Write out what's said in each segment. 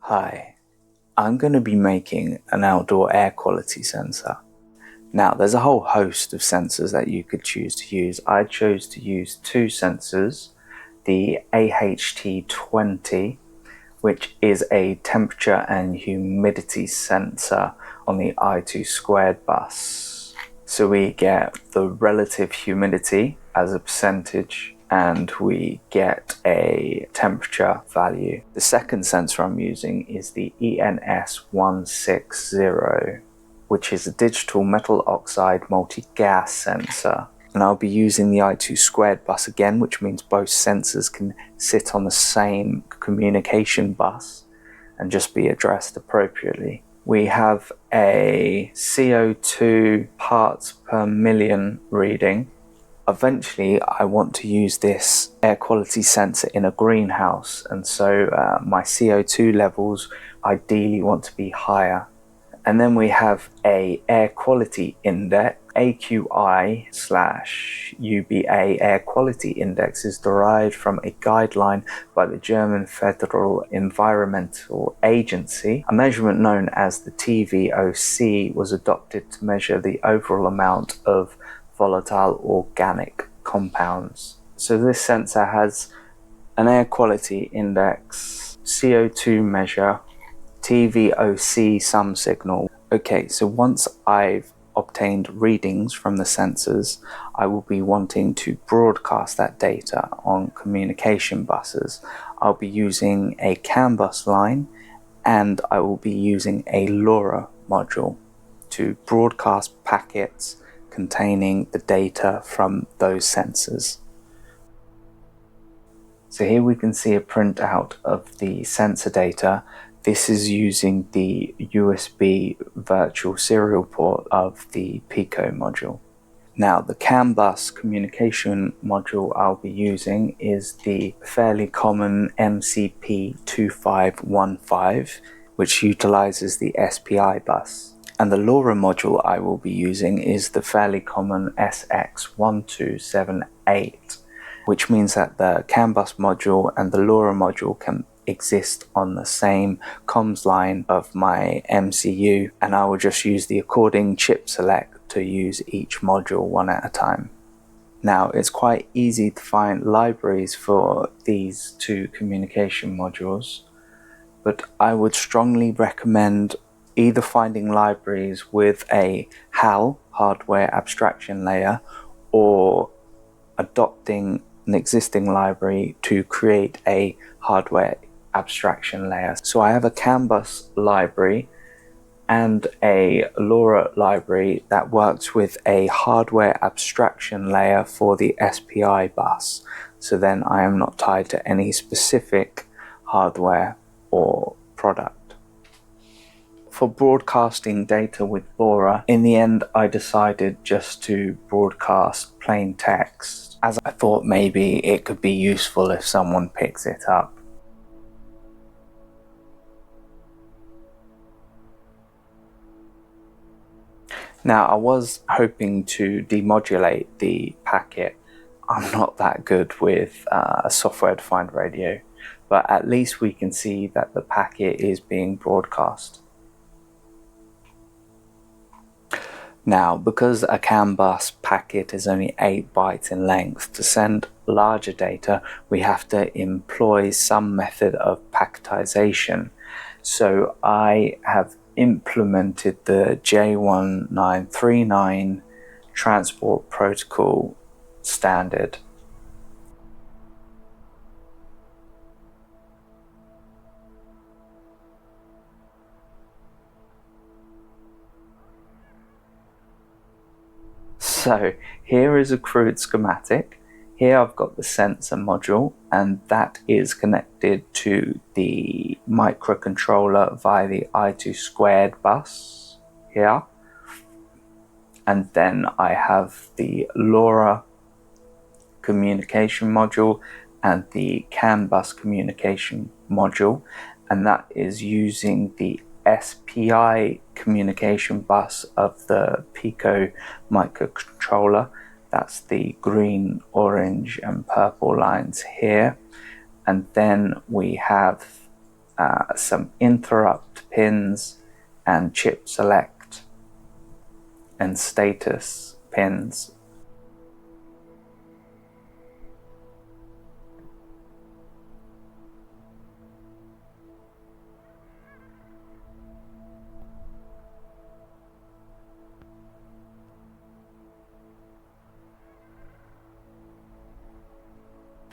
Hi, I'm going to be making an outdoor air quality sensor. Now, there's a whole host of sensors that you could choose to use. I chose to use two sensors, the AHT20, which is a temperature and humidity sensor on the I2² bus. So we get the relative humidity as a percentage, and we get a temperature value. The second sensor I'm using is the ENS160, which is a digital metal oxide multi-gas sensor. And I'll be using the I2² bus again, which means both sensors can sit on the same communication bus and just be addressed appropriately. We have a CO2 parts per million reading. Eventually, I want to use this air quality sensor in a greenhouse, and so my CO2 levels ideally want to be higher. And then we have a air quality index. AQI/UBA air quality index is derived from a guideline by the German Federal Environmental Agency. A measurement known as the VOC was adopted to measure the overall amount of volatile organic compounds. So this sensor has an air quality index, CO2 measure, TVOC sum signal. Okay, so once I've obtained readings from the sensors, I will be wanting to broadcast that data on communication buses. I'll be using a CANbus line, and I will be using a LoRa module to broadcast packets containing the data from those sensors. So here we can see a printout of the sensor data. This is using the USB virtual serial port of the Pico module. Now, the CANbus communication module I'll be using is the fairly common MCP2515, which utilizes the SPI bus. And the LoRa module I will be using is the fairly common SX1278, which means that the CANbus module and the LoRa module can exist on the same comms line of my MCU, and I will just use the according chip select to use each module one at a time. Now, it's quite easy to find libraries for these two communication modules, but I would strongly recommend either finding libraries with a HAL, hardware abstraction layer, or adopting an existing library to create a hardware abstraction layer. So I have a CANbus library and a LoRa library that works with a hardware abstraction layer for the SPI bus. So then I am not tied to any specific hardware or product. For broadcasting data with LoRa, in the end I decided just to broadcast plain text, as I thought maybe it could be useful if someone picks it up. Now, I was hoping to demodulate the packet. I'm not that good with a software-defined radio, but at least we can see that the packet is being broadcast. Now, because a CANbus packet is only 8 bytes in length, to send larger data, we have to employ some method of packetization. So I have implemented the J1939 transport protocol standard. So here is a crude schematic. Here I've got the sensor module, and that is connected to the microcontroller via the I2² bus here. And then I have the LoRa communication module and the CANbus communication module, and that is using the SPI communication bus of the Pico microcontroller. That's the green, orange and purple lines here. And then we have some interrupt pins and chip select and status pins.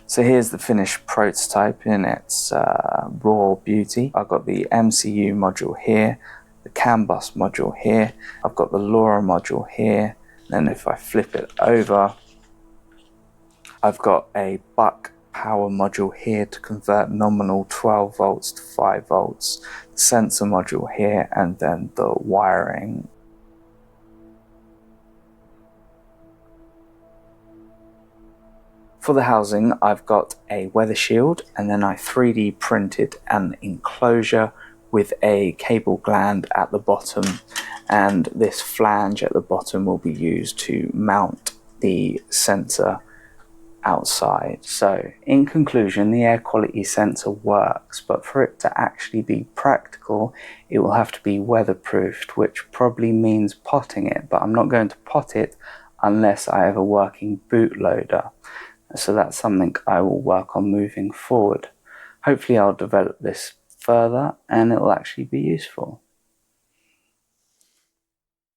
So here's the finished prototype in its raw beauty. I've got the MCU module here, the CANbus module here, I've got the LoRa module here, then if I flip it over, I've got a buck power module here to convert nominal 12 volts to 5 volts, the sensor module here, and then the wiring. For the housing, I've got a weather shield, and then I 3D printed an enclosure with a cable gland at the bottom, and this flange at the bottom will be used to mount the sensor outside. So in conclusion, the air quality sensor works, but for it to actually be practical, it will have to be weatherproofed, which probably means potting it, but I'm not going to pot it unless I have a working bootloader. So that's something I will work on moving forward. Hopefully I'll develop this further and it will actually be useful.